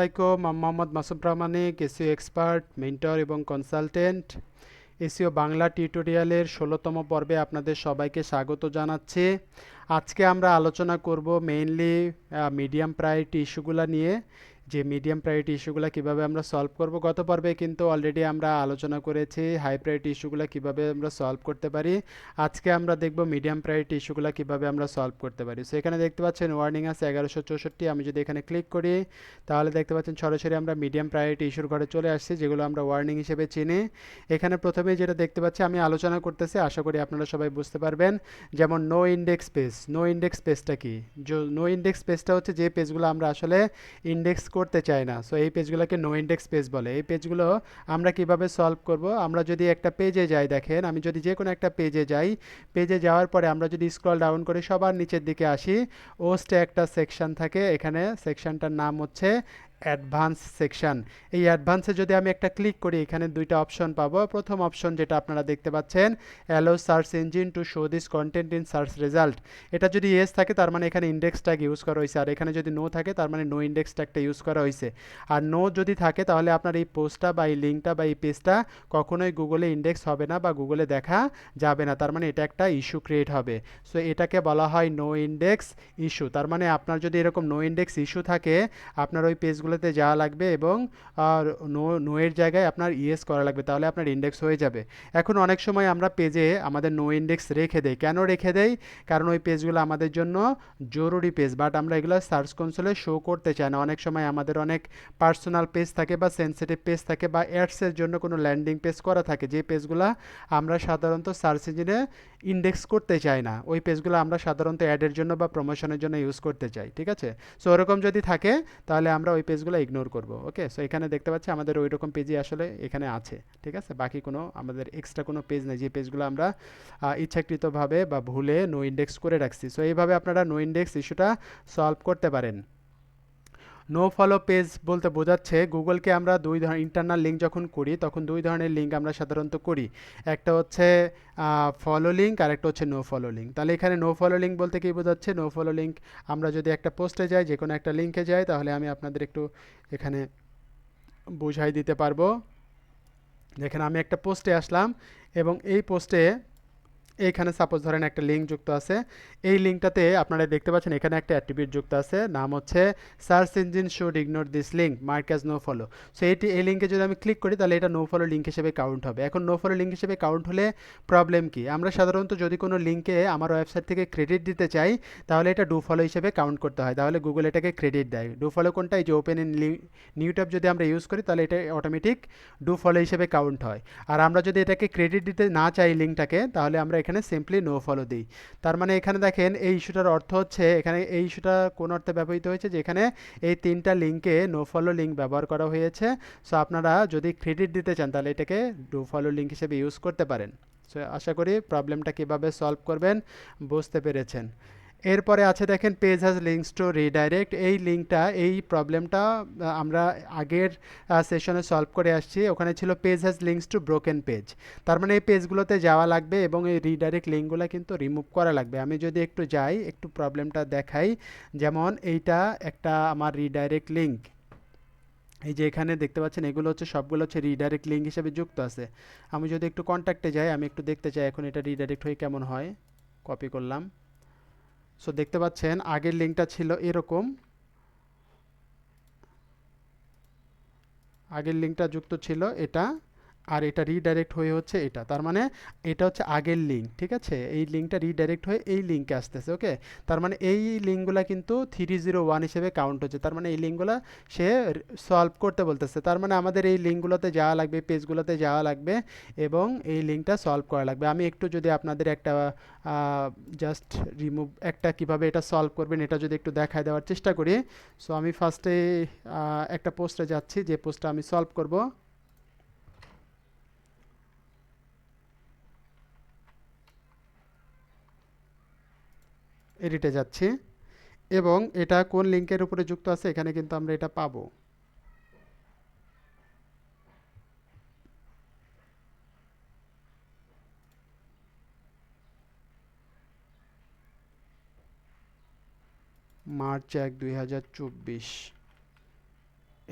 আসসালামাইকুম, আমি মোহাম্মদ মাসুদ প্রামাণিক, SEO expert, mentor এবং কনসালটেন্ট। এসইও বাংলা টিউটোরিয়ালের 16তম পর্বে আপনাদের সবাইকে স্বাগত জানাচ্ছি। আজকে আমরা আলোচনা করব মেইনলি মিডিয়াম প্রায়োরিটি ইস্যুগুলো নিয়ে, যে মিডিয়াম প্রায়োরিটি ইস্যুগুলো কীভাবে আমরা সলভ করব। গত পর্বে কিন্তু অলরেডি আমরা আলোচনা করেছি হাই প্রায়োরিটি ইস্যুগুলো কীভাবে আমরা সলভ করতে পারি। আজকে আমরা দেখব মিডিয়াম প্রায়োরিটি ইস্যুগুলো কীভাবে আমরা সলভ করতে পারি। সো এখানে দেখতে পাচ্ছেন ওয়ার্নিং আছে 1164। আমি যদি এখানে ক্লিক করি তাহলে দেখতে পাচ্ছেন সরাসরি আমরা মিডিয়াম প্রায়োরিটি ইস্যুর ঘরে চলে আসছি, যেগুলো আমরা ওয়ার্নিং হিসেবে চিনি। এখানে প্রথমেই যেটা দেখতে পাচ্ছি, আমি আলোচনা করতেছি, আশা করি আপনারা সবাই বুঝতে পারবেন। যেমন no index page. No index পেজটা কি? নো ইন্ডেক্স পেজটা হচ্ছে যে পেজগুলো আমরা আসলে ইন্ডেক্স করতে চাই না। সো এই পেজগুলোকে নো ইন্ডেক্স পেজ বলে। এই পেজগুলো আমরা কিভাবে সলভ করব? আমরা যদি একটা পেজে যাই, দেখেন আমি যদি যে কোনো একটা পেজে যাই, পেজে যাওয়ার পরে আমরা যদি স্ক্রল ডাউন করে সবার নিচের দিকে আসি, ওস্টে একটা সেকশন থাকে। এখানে সেকশনটার নাম হচ্ছে অ্যাডভান্স সেকশন। এই অ্যাডভান্সে যদি আমি একটা ক্লিক করি, এখানে দুইটা অপশন পাবো। প্রথম অপশন যেটা আপনারা দেখতে পাচ্ছেন, allow search engine to show this content in search result. এটা যদি ইয়েস থাকে তার মানে এখানে ইন্ডেক্স ট্যাগ ইউজ করা হয়েছে, আর এখানে যদি নো থাকে তার মানে নো ইন্ডেক্স ট্যাগটা ইউজ করা হয়েছে। আর নো যদি থাকে তাহলে আপনার এই পোস্টটা বা এই লিঙ্কটা বা এই পেজটা কখনোই গুগলে ইন্ডেক্স হবে না বা গুগলে দেখা যাবে না। তার মানে এটা একটা ইস্যু ক্রিয়েট হবে। সো এটাকে বলা হয় নো ইন্ডেক্স ইস্যু। তার মানে আপনার যদি এরকম নো ইন্ডেক্স ইস্যু থাকে, আপনার ওই পেজগুলোতে যাওয়া লাগবে এবং নো এর জায়গায় আপনার ইয়েস করা লাগবে, তাহলে আপনার ইন্ডেক্স হয়ে যাবে। এখন অনেক সময় আমরা পেজে আমাদের নো ইন্ডেক্স রেখে দেই। কেন রেখে দেই? কারণ ওই পেজগুলো আমাদের জন্য জরুরি পেজ, বাট আমরা এগুলো সার্চ কনসোলে শো করতে চাই না। অনেক সময় আমাদের অনেক পার্সোনাল পেজ থাকে বা সেন্সিটিভ পেজ থাকে বা অ্যাডসের জন্য কোনো ল্যান্ডিং পেজ করা থাকে, যে পেজগুলো আমরা সাধারণত সার্চ ইঞ্জিনে ইন্ডেক্স করতে চাই না। ওই পেজগুলো আমরা সাধারণত অ্যাডের জন্য বা প্রমোশনের জন্য ইউজ করতে চাই, ঠিক আছে? সো ওরকম যদি থাকে তাহলে আমরা ওই পেজগুলো ইগনোর করব। ওকে, সো এখানে দেখতে পাচ্ছি আমাদের ওই রকম পেজই আসলে এখানে আছে, ঠিক আছে? বাকি কোনো আমাদের এক্সট্রা কোনো পেজ নেই, যে পেজগুলো আমরা ইচ্ছাকৃতভাবে বা ভুলে নো ইন্ডেক্স করে রাখছি। সো এইভাবে আপনারা নো ইন্ডেক্স ইস্যুটা সলভ করতে পারেন। নো ফলো পেজ বলতে বোঝাচ্ছে, গুগলকে আমরা দুই ধরনের ইন্টারনাল লিঙ্ক যখন করি তখন দুই ধরনের লিঙ্ক আমরা সাধারণত করি। একটা হচ্ছে ফলো লিঙ্ক আর একটা হচ্ছে নো ফলো লিঙ্ক। তাহলে এখানে নো ফলো লিঙ্ক বলতে কী বোঝাচ্ছে? নো ফলো লিঙ্ক আমরা যদি একটা পোস্টে যাই, যে কোনো একটা লিঙ্কে যাই, তাহলে আমি আপনাদের একটু এখানে বুঝাই দিতে পারবো। দেখেন আমি একটা পোস্টে আসলাম এবং এই পোস্টে এইখানে সাপোজ ধরেন একটা লিঙ্ক যুক্ত আছে। এই লিঙ্কটাতে আপনারা দেখতে পাচ্ছেন এখানে একটা অ্যাট্রিবিউট যুক্ত আছে, নাম হচ্ছে search engine should ignore this link mark as no follow. So এই লিঙ্কে যদি আমি ক্লিক করি তাহলে এটা নো ফলো লিঙ্ক হিসেবে কাউন্ট হবে। এখন নো ফলো লিঙ্ক হিসেবে কাউন্ট হলে প্রবলেম কি? আমরা সাধারণত যদি কোনো লিঙ্কে আমার ওয়েবসাইট থেকে ক্রেডিট দিতে চাই, তাহলে এটা ডু ফলো হিসেবে কাউন্ট করতে হয়, তাহলে গুগল এটাকে ক্রেডিট দেয়। ডু ফলো কোনটা? এই যে ওপেন ইন নিউ ট্যাব যদি আমরা ইউজ করি তাহলে এটা অটোমেটিক ডু ফলো হিসেবে কাউন্ট হয়। আর আমরা যদি এটাকে ক্রেডিট দিতে না চাই লিঙ্কটাকে, তাহলে আমরা এখানে সিম্পলি নো ফলো দিই। তার মানে এখানে দেখেন এই ইস্যুটার অর্থ হচ্ছে, এখানে এই ইস্যুটা কোন অর্থে ব্যবহৃত হয়েছে, যে এখানে এই তিনটা লিঙ্কে নো ফলো লিঙ্ক ব্যবহার করা হয়েছে। সো আপনারা যদি ক্রেডিট দিতে চান তাহলে এটাকে ডু ফলো লিঙ্ক হিসেবে ইউজ করতে পারেন। সো আশা করি প্রবলেমটা কীভাবে সলভ করবেন বুঝতে পেরেছেন। এরপরে আছে দেখেন page has links to redirect. এই লিঙ্কটা, এই প্রবলেমটা আমরা আগের সেশনে সলভ করে আসছি। ওখানে ছিল page has links to broken page. তার মানে এই পেজগুলোতে যাওয়া লাগবে এবং এই রিডাইরেক্ট লিঙ্কগুলো কিন্তু রিমুভ করা লাগবে। আমি যদি একটু যাই, একটু প্রবলেমটা দেখাই। যেমন এইটা একটা আমার রিডাইরেক্ট লিঙ্ক, এই যে এখানে দেখতে পাচ্ছেন এগুলো হচ্ছে সবগুলো হচ্ছে রিডাইরেক্ট লিঙ্ক হিসেবে যুক্ত আছে। আমি যদি একটু কন্ট্যাক্টে যাই, আমি একটু দেখতে চাই এখন এটা রিডাইরেক্ট হয়ে কেমন হয়। কপি করলাম। সো দেখতে পাচ্ছেন আগের লিঙ্কটা ছিল এরকম, আগের লিঙ্কটা যুক্ত ছিল এটা, আর এটা রিডাইরেক্ট হয়ে হচ্ছে এটা। তার মানে এটা হচ্ছে আগের লিঙ্ক, ঠিক আছে? এই লিঙ্কটা রিডাইরেক্ট হয়ে এই লিঙ্কে আসতেছে। ওকে, তার মানে এই লিঙ্কগুলো কিন্তু 301 হিসেবে কাউন্ট হচ্ছে। তার মানে এই লিঙ্কগুলো সে সলভ করতে বলতেছে। তার মানে আমাদের এই লিঙ্কগুলোতে যাওয়া লাগবে, পেজগুলোতে যাওয়া লাগবে এবং এই লিঙ্কটা সলভ করা লাগবে। আমি একটু যদি আপনাদের একটা জাস্ট রিমুভ একটা কিভাবে এটা সলভ করবেন এটা যদি একটু দেখায় দেওয়ার চেষ্টা করি। সো আমি ফার্স্টে একটা পোস্টে যাচ্ছি, যে পোস্টটা আমি সলভ করব। এডিটে যাচ্ছি এবং এটা কোন লিঙ্কের উপরে যুক্ত আছে এখানে কিন্তু আমরা এটা পাবো। মার্চ 1, 2024,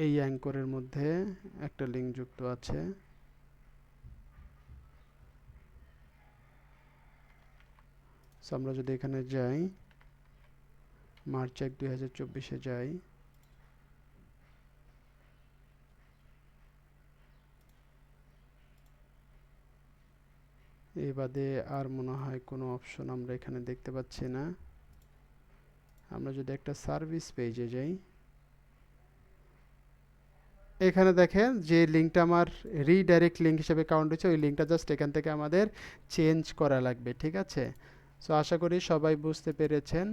এই অ্যাঙ্করের মধ্যে একটা লিঙ্ক যুক্ত আছে। সো আমরা যদি এখানে যাই, মার্চ 1 2024 যাই, এই বাদে আর মনে হয় কোনো অপশন আমরা এখানে দেখতে পাচ্ছি না। আমরা যদি একটা সার্ভিস পেজে যাই, এখানে দেখেন যে লিঙ্কটা আমার রিডাইরেক্ট লিঙ্ক হিসেবে কাউন্ট হচ্ছে, ওই লিঙ্কটা জাস্ট এখান থেকে আমাদের চেঞ্জ করা লাগবে, ঠিক আছে। সো আশা করি সবাই বুঝতে পেরেছেন।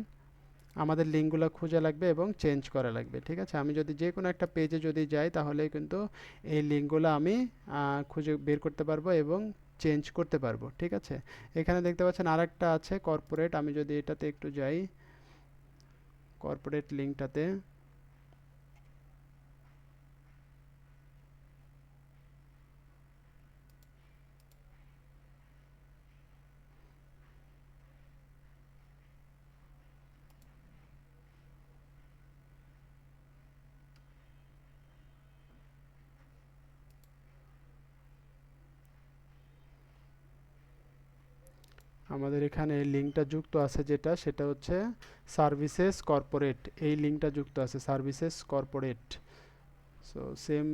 আমাদের লিঙ্কগুলো খুঁজে লাগবে এবং চেঞ্জ করা লাগবে, ঠিক আছে। আমি যদি যে কোনো একটা পেজে যদি যাই তাহলে কিন্তু এই লিঙ্কগুলো আমি খুঁজে বের করতে পারবো এবং চেঞ্জ করতে পারবো, ঠিক আছে। এখানে দেখতে পাচ্ছেন আরেকটা আছে কর্পোরেট। আমি যদি এটাতে একটু যাই, কর্পোরেট লিঙ্কটাতে, আমাদের এখানে লিঙ্কটা যুক্ত আছে যেটা, সেটা হচ্ছে সার্ভিসেস কর্পোরেট। এই লিঙ্কটা যুক্ত আছে services corporate. So same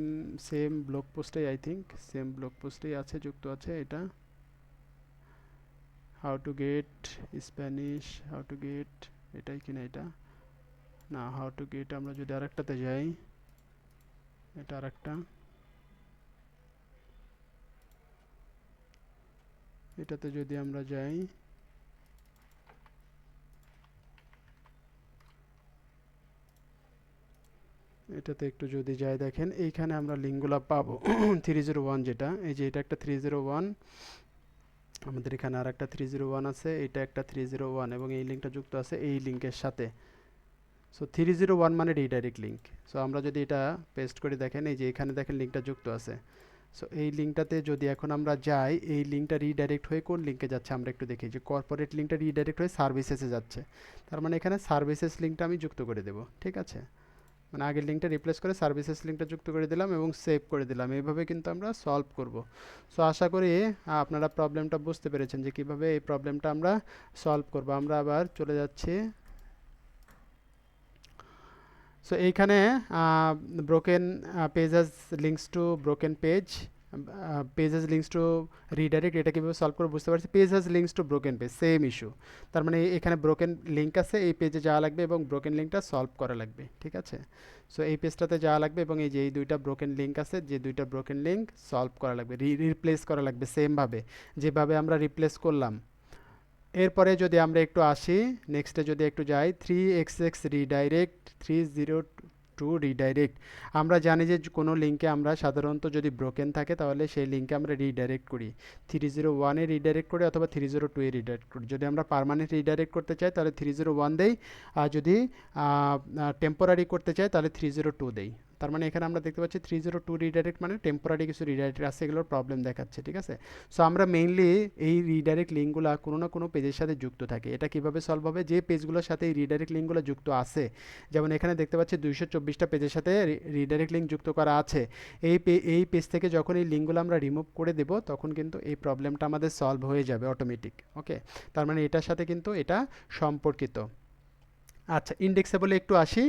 same blog পোস্টেই, আই থিঙ্ক সেম ব্লগ পোস্টেই আছে, যুক্ত আছে এটা। How to get Spanish, how to get, এটাই কিনা এটা না, হাউ টু গেট। আমরা যদি আরেকটাতে যাই, এটা আরেকটা, এটাতে যদি আমরা যাই, এটাতে একটু যদি যাই, দেখেন এইখানে আমরা লিঙ্কগুলো পাবো 301, যেটা এই যে এটা একটা 301, আমাদের এখানে আর একটা 301 আছে, এটা একটা 301 এবং এই লিঙ্কটা যুক্ত আছে এই লিঙ্কের সাথে। সো 301 মানে রিডাইরেক্ট লিঙ্ক। সো আমরা যদি এটা পেস্ট করে দেখেন, এই যে এখানে দেখেন লিঙ্কটা যুক্ত আছে। সো এই লিঙ্কটাতে যদি এখন আমরা যাই, এই লিঙ্কটা রিডাইরেক্ট হয়ে কোন লিঙ্কে যাচ্ছে আমরা একটু দেখি, যে কর্পোরেট লিঙ্কটা রিডাইরেক্ট হয়ে সার্ভিসেসে যাচ্ছে। তার মানে এখানে সার্ভিসেস লিঙ্কটা আমি যুক্ত করে দেব, ঠিক আছে। মানে আগের লিঙ্কটা রিপ্লেস করে সার্ভিসেস লিঙ্কটা যুক্ত করে দিলাম এবং সেভ করে দিলাম। এইভাবে কিন্তু আমরা সলভ করব। সো আশা করি আপনারা প্রবলেমটা বুঝতে পেরেছেন যে কিভাবে এই প্রবলেমটা আমরা সলভ করব। আমরা আবার চলে যাচ্ছি। সো এইখানে broken pages links to broken page, pages links to redirect, এটা কীভাবে সলভ করে বুঝতে পারছি। Pages links to broken page, same issue. তার মানে এখানে ব্রোকেন লিঙ্ক আছে, এই পেজে যাওয়া লাগবে এবং ব্রোকেন লিঙ্কটা সলভ করা লাগবে, ঠিক আছে। সো এই পেজটাতে যাওয়া লাগবে এবং এই যে এই দুইটা ব্রোকেন লিঙ্ক আছে, যে দুইটা ব্রোকেন লিঙ্ক সলভ করা লাগবে, রিপ্লেস করা লাগবে সেমভাবে যেভাবে আমরা রিপ্লেস করলাম। এরপরে যদি আমরা একটু আসি, নেক্সটে যদি একটু যাই, 3xx রিডাইরেক্ট, 302 রিডাইরেক্ট। আমরা জানি যে কোনো লিঙ্কে আমরা সাধারণত যদি ব্রোকেন থাকে তাহলে সেই লিঙ্কে আমরা রিডাইরেক্ট করি, 301-এ রিডাইরেক্ট করি অথবা 302-এ রিডাইরেক্ট করি। যদি আমরা পার্মানেন্ট রিডাইরেক্ট করতে চাই তাহলে 301 দেই, আর যদি টেম্পোরারি করতে চাই তাহলে 302 দেই। তার মানে এখানে আমরা দেখতে পাচ্ছি 302 রিডাইরেক্ট মানে টেম্পোরারি কিছু রিডাইরেক্ট আছে, এগুলোর প্রবলেম দেখাচ্ছে, ঠিক আছে। সো আমরা মেইনলি এই রিডাইরেক্ট লিঙ্কগুলো কোনো না কোনো পেজের সাথে যুক্ত থাকে। এটা কিভাবে সলভ হবে, যে পেজগুলোর সাথে এই রিডাইরেক্ট লিঙ্কগুলো যুক্ত আছে, যেমন এখানে দেখতে পাচ্ছি 224টা পেজের সাথে রিডাইরেক্ট লিঙ্ক যুক্ত করা আছে। এই পেজ থেকে যখন এই লিঙ্কগুলো আমরা রিমুভ করে দেব তখন কিন্তু এই প্রবলেমটা আমাদের সলভ হয়ে যাবে অটোমেটিক, ওকে। তার মানে এটার সাথে কিন্তু এটা সম্পর্কিত। আচ্ছা, ইন্ডেক্সেবলে একটু আসি।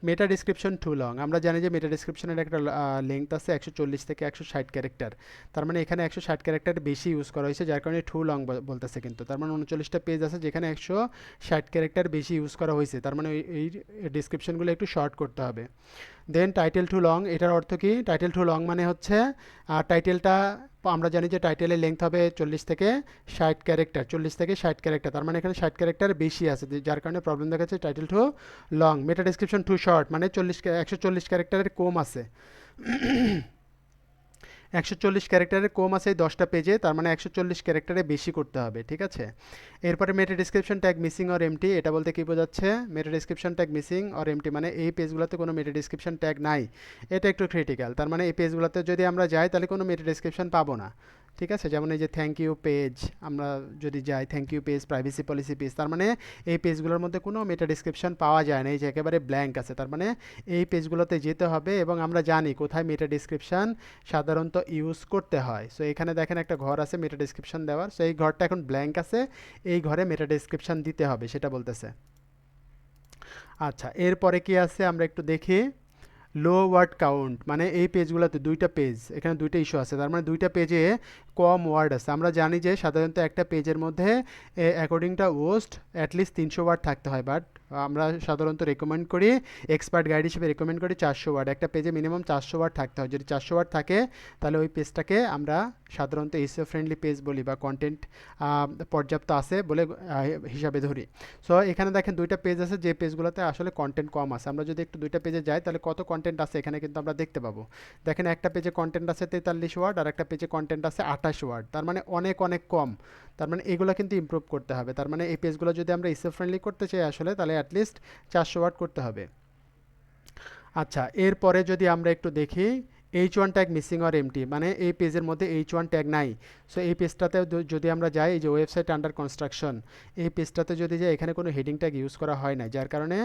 মেটা ডিসক্রিপশন টু লং, আমরা জানি যে মেটা ডিসক্রিপশনের একটা লেংথ আছে 140 থেকে 160 ক্যারেক্টার। তার মানে এখানে 160 ক্যারেক্টার বেশি ইউজ করা হয়েছে, যার কারণে টু লং বলতেছে। কিন্তু তার মানে 39টা পেজ আছে যেখানে 160 ক্যারেক্টার বেশি ইউজ করা হয়েছে, তার মানে এই ডিসক্রিপশনগুলো একটু শর্ট করতে হবে। দেন টাইটেল টু লং, এটার অর্থ কি? টাইটেল টু লং মানে হচ্ছে টাইটেলটা, আমরা জানি যে টাইটেলের লেংথ হবে 40 থেকে 60 ক্যারেক্টার, 40 থেকে 60 ক্যারেক্টার। তার মানে এখানে 60 ক্যারেক্টার বেশি আছে, যার কারণে প্রবলেম দেখাচ্ছে title too long. Meta description too short মানে 140 ক্যারেক্টারের কম আছে 140 ক্যারেক্টারের কম আছে এই 10টা পেজে, তার মানে 140 ক্যারেক্টারে বেশি করতে হবে, ঠিক আছে। এরপরে meta description tag missing or empty, এটা বলতে কি বোঝাচ্ছে? Meta description tag missing or empty মানে এই পেজগুলোতে কোনো মেটা ডিসক্রিপশন ট্যাগ নাই, এটা একটু ক্রিটিক্যাল। তার মানে এই পেজগুলোতে যদি আমরা যাই তাহলে কোনো মেটা ডিসক্রিপশন পাবো না, ঠিক আছে, যেমন এই যে থ্যাংক ইউ পেজ, আমরা যদি যাই thank you page, privacy policy page, তার মানে এই পেজগুলোর মধ্যে কোনো মেটা ডেসক্রিপশন পাওয়া যায় না, এই যে একেবারে ব্ল্যাঙ্ক আছে। তার মানে এই পেজগুলোতে যেতে হবে এবং আমরা জানি কোথায় মেটা ডেসক্রিপশন সাধারণত ইউজ করতে হয়। সো এখানে দেখেন একটা ঘর আছে মেটা ডেসক্রিপশন দেওয়ার, সো এই ঘরটা এখন ব্ল্যাঙ্ক আছে, এই ঘরে মেটা ডেসক্রিপশন দিতে হবে সেটা বলতেছে। আচ্ছা, এরপরে কি আছে আমরা একটু দেখি। লো ওয়ার্ড কাউন্ট, মানে এই পেজগুলোতে দুইটা পেজ, এখানে দুইটা ইস্যু আছে, তার মানে দুইটা পেজে কম ওয়ার্ড আছে। আমরা জানি যে সাধারণত একটা পেজের মধ্যে অ্যাকর্ডিং টু ওস্ট অ্যাটলিস্ট 300 ওয়ার্ড থাকতে হয়, বাট আমরা সাধারণত রেকমেন্ড করি, এক্সপার্ট গাইড হিসেবে রেকমেন্ড করি 400 ওয়ার্ড। একটা পেজে মিনিমাম 400 ওয়ার্ড থাকতে হয়। যদি 400 ওয়ার্ড থাকে তাহলে ওই পেজটাকে আমরা সাধারণত এসইও ফ্রেন্ডলি পেজ বলি বা কন্টেন্ট পর্যাপ্ত আছে বলে হিসাবে ধরি। সো এখানে দেখেন দুইটা পেজ আছে, যে পেজগুলোতে আসলে কন্টেন্ট কম আছে। আমরা যদি একটু দুইটা পেজে যাই তাহলে কত কন্টেন্ট আছে এখানে কিন্তু আমরা দেখতে পাবো। দেখেন একটা পেজে কন্টেন্ট আছে 43 ওয়ার্ড আর একটা পেজে কন্টেন্ট আছে 28 ওয়ার্ড, তার মানে অনেক অনেক কম। তার মানে এগুলো কিন্তু ইমপ্রুভ করতে হবে। তার মানে এই পেজগুলো যদি আমরা এসইও ফ্রেন্ডলি করতে চাই আসলে, তাহলে অ্যাটলিস্ট 400 ওয়ার্ড করতে হবে। আচ্ছা, এরপরে যদি আমরা একটু দেখি H1 tag missing or empty, মানে এই পেজের মধ্যে H1 ট্যাগ নাই। সো এই পেজটাতে যদি আমরা যাই, এই যে ওয়েবসাইট আন্ডার কনস্ট্রাকশন, এই পেজটাতে যদি যাই এখানে কোনো হেডিং ট্যাগ ইউজ করা হয় না, যার কারণে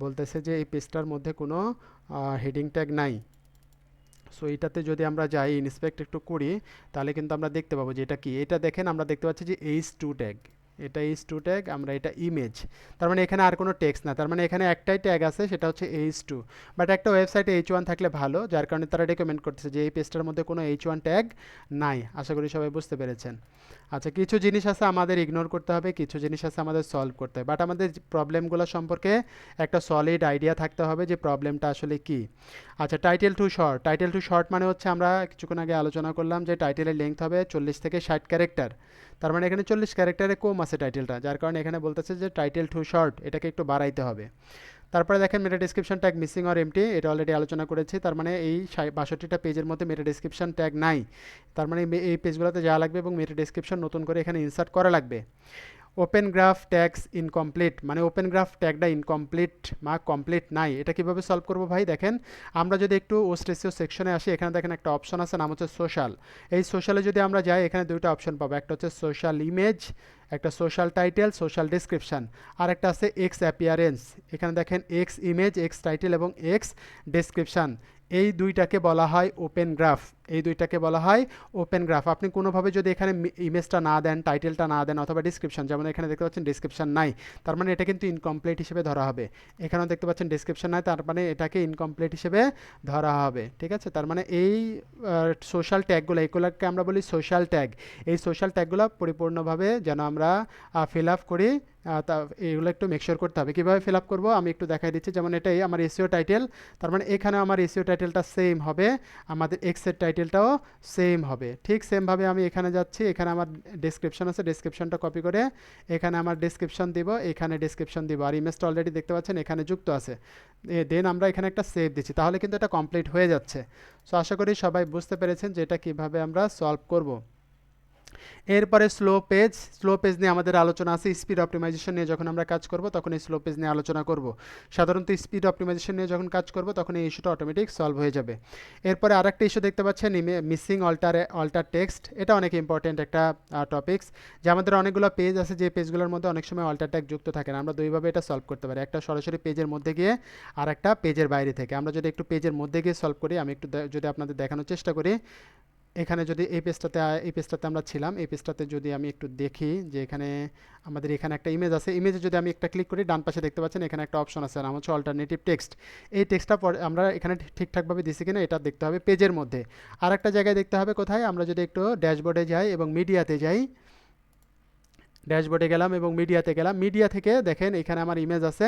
বলতেছে যে এই পেজটার মধ্যে কোনো হেডিং ট্যাগ নাই। সো এইটাতে যদি আমরা যাই ইন্সপেক্ট একটু করি তাহলে কিন্তু আমরা দেখতে পাবো যে এটা কি। এটা দেখেন আমরা দেখতে পাচ্ছি যে H2 ট্যাগ, এটা H2 ট্যাগ, আমরা এটা ইমেজ, তার মানে এখানে আর কোনো টেক্সট না, তার মানে এখানে একটাই ট্যাগ আছে সেটা হচ্ছে H2। বাট একটা ওয়েবসাইটে H1 থাকলে ভালো, যার কারণে তারা রেকমেন্ড করতেছে যে এই পেজটার মধ্যে কোনো H1 ট্যাগ নাই। আশা করি সবাই বুঝতে পেরেছেন। আচ্ছা, কিছু জিনিস আছে আমাদের ইগনোর করতে হবে, কিছু জিনিস আছে আমাদের সলভ করতে হবে, বাট আমাদের প্রবলেমগুলো সম্পর্কে একটা সলিড আইডিয়া থাকতে হবে যে প্রবলেমটা আসলে কি। আচ্ছা, title to short, title to short মানে হচ্ছে আমরা কিছুক্ষণ আগে আলোচনা করলাম যে টাইটেলের লেন্থ হবে 40 থেকে 60 ক্যারেক্টার, তার মানে এখানে 40 ক্যারেক্টারে কম আছে টাইটেলটা, যার কারণে এখানে বলতেছে যে টাইটেল টু শর্ট, এটাকে একটু বাড়াইতে হবে। তারপরে দেখেন meta description tag missing or empty, এটা অলরেডি আলোচনা করেছি, তার মানে এই 62টা পেজের মধ্যে মেটা ডেসক্রিপশন ট্যাগ নাই, তার মানে এই পেজগুলোতে যাওয়া লাগবে এবং মেটা ডেসক্রিপশন নতুন করে এখানে ইনসার্ট করা লাগবে। ওপেন গ্রাফ ট্যাগস ইনকমপ্লিট, মানে ওপেন গ্রাফ ট্যাগটা ইনকমপ্লিট বা কমপ্লিট নাই, এটা কিভাবে সলভ করবো ভাই? দেখেন আমরা যদি একটু ওস্ট এসইও সেকশনে আসি, এখানে দেখেন একটা অপশন আছে নাম হচ্ছে সোশ্যাল। এই সোশ্যালে যদি আমরা যাই এখানে দুইটা অপশন পাবো, একটা হচ্ছে সোশ্যাল ইমেজ, একটা সোশ্যাল টাইটেল, সোশ্যাল ডেসক্রিপশন, আর একটা আছে এক্স অ্যাপিয়ারেন্স। এখানে দেখেন এক্স ইমেজ, এক্স টাইটেল এবং এক্স ডেসক্রিপশন, এই দুইটাকে বলা হয় ওপেন গ্রাফ, এই দুইটাকে বলা হয় ওপেন গ্রাফ। আপনি কোনোভাবে যদি এখানে ইমেজটা না দেন, টাইটেলটা না দেন অথবা ডিসক্রিপশন, যেমন এখানে দেখতে পাচ্ছেন ডিসক্রিপশন নাই, তার মানে এটা কিন্তু ইনকমপ্লিট হিসেবে ধরা হবে। এখানেও দেখতে পাচ্ছেন ডিসক্রিপশন নাই, তার মানে এটাকে ইনকমপ্লিট হিসেবে ধরা হবে। ঠিক আছে, তার মানে এই সোশ্যাল ট্যাগগুলো, এগুলোকে আমরা বলি সোশ্যাল ট্যাগ, এই সোশ্যাল ট্যাগগুলো পরিপূর্ণভাবে যেন আমরা ফিল আপ করি, তা এগুলো একটু মেকশোর করতে হবে। কীভাবে ফিল আপ করবো আমি একটু দেখাই দিচ্ছি। যেমন এটাই আমার এসইও টাইটেল, তার মানে এখানে আমার এসইও টাইটেলটা সেম হবে, আমাদের এক্সের টাইটেলটাও সেম হবে। ঠিক সেমভাবে আমি এখানে যাচ্ছি, এখানে আমার ডেসক্রিপশন আছে, ডেসক্রিপশনটা কপি করে এখানে আমার ডেসক্রিপশন দিব, এখানে ডেসক্রিপশন দিব, আর ইমেজটা অলরেডি দেখতে পাচ্ছেন এখানে যুক্ত আছে। দেন আমরা এখানে একটা সেভ দিচ্ছি, তাহলে কিন্তু এটা কমপ্লিট হয়ে যাচ্ছে। সো আশা করি সবাই বুঝতে পেরেছেন যে এটা কীভাবে আমরা সলভ করব। এরপরে স্লো পেজ, স্লো পেজ নিয়ে আমাদের আলোচনা আছে। স্পিড অপটিমাইজেশন নিয়ে যখন আমরা কাজ করব তখন এই স্লো পেজ নিয়ে আলোচনা করব। সাধারণত স্পিড অপটিমাইজেশন নিয়ে যখন কাজ করব তখন এই ইস্যুটা অটোমেটিক সলভ হয়ে যাবে। এরপরে আরেকটা ইস্যু দেখতে পাচ্ছেন মিসিং অল্টার টেক্সট, এটা অনেক ইম্পর্টেন্ট একটা টপিক্স, যে আমাদের অনেকগুলো পেজ আছে যে পেজগুলোর মধ্যে অনেক সময় অল্টার ট্যাগ যুক্ত থাকে না। আমরা দুইভাবে এটা সলভ করতে পারি, একটা সরাসরি পেজের মধ্যে গিয়ে আর একটা পেজের বাইরে থেকে। আমরা যদি একটু পেজের মধ্যে গিয়ে সলভ করি, আমি একটু যদি আপনাদের দেখানোর চেষ্টা করি, এখানে যদি এই পেজটাতে আমরা ছিলাম, এই পেজটাতে যদি আমি একটু দেখি যে এখানে আমাদের এখানে একটা ইমেজ আছে, ইমেজে যদি আমি একটা ক্লিক করি, ডান পাশে দেখতে পাচ্ছেন এখানে একটা অপশন আছে নাম হচ্ছে অল্টারনেটিভ টেক্সট। এই টেক্সটটা আমরা এখানে ঠিকঠাকভাবে দিছি কিনা এটা দেখতে হবে পেজের মধ্যে। আর একটা জায়গায় দেখতে হবে কোথায়, আমরা যদি একটু ড্যাশবোর্ডে যাই এবং মিডিয়াতে যাই, ড্যাশবোর্ডে গেলাম এবং মিডিয়াতে গেলাম, মিডিয়া থেকে দেখেন এখানে আমার ইমেজ আছে,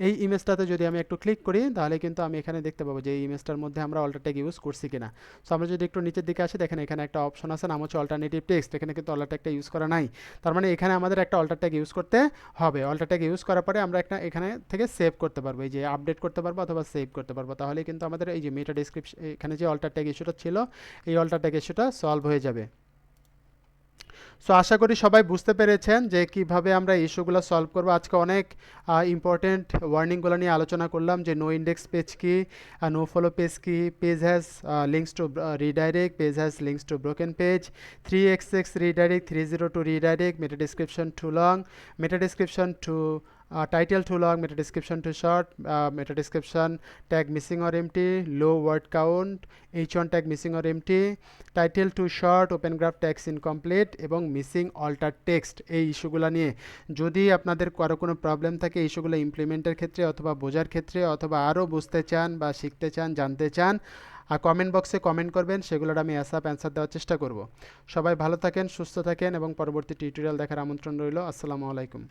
এই ইমেজটাতে যদি আমি একটু ক্লিক করি তাহলে কিন্তু আমি এখানে দেখতে পাবো যে এই ইমেজটার মধ্যে আমরা অল্টার ট্যাগ ইউজ করছি কিনা। সো আমরা যদি একটু নিচের দিকে আসি, দেখেন এখানে একটা অপশন আছে নাম হচ্ছে অল্টারনেটিভ টেক্সট, এখানে কিন্তু অল্টার ট্যাগটা ইউজ করা নাই, তার মানে এখানে আমাদের একটা অল্টার ট্যাগ ইউজ করতে হবে। অল্টার ট্যাগ ইউজ করার পরে আমরা একটা এখানে থেকে সেভ করতে পারবো, এই যে আপডেট করতে পারবো অথবা সেভ করতে পারবো, তাহলে কিন্তু আমাদের এই যে মেটা ডেসক্রিপশন এখানে যে অল্টার ট্যাগ ইস্যুটা ছিল, এই অল্টার ট্যাগ ইস্যুটা সলভ হয়ে যাবে। সো আশা করি সবাই বুঝতে পেরেছেন যে কিভাবে আমরা ইস্যুগুলো সলভ করব। আজকে অনেক ইম্পর্টেন্ট ওয়ার্নিংগুলো নিয়ে আলোচনা করলাম যে নো ইন্ডেক্স পেজ কি, নো ফলো পেজ কি, page has links to redirect, page has links to broken page, 3xx redirect, 302 redirect, meta description too long, meta description too title too long, meta description too short, meta description tag missing or empty, low word count, h1 tag missing or empty, title too short, open graph tags incomplete এবং missing alter text। এই ইস্যুগুলো নিয়ে যদি আপনাদের কারো কোনো problem থাকে ইস্যুগুলো ইমপ্লিমেন্টের ক্ষেত্রে অথবা বোঝার ক্ষেত্রে অথবা আরও বুঝতে চান বা শিখতে চান, জানতে চান, আর কমেন্ট বক্সে কমেন্ট করবেন, সেগুলোর আমি অ্যান্সার দেওয়ার চেষ্টা করব। সবাই ভালো থাকেন, সুস্থ থাকেন এবং পরবর্তী টিউটোরিয়াল দেখার আমন্ত্রণ রইল। আসসালামু আলাইকুম।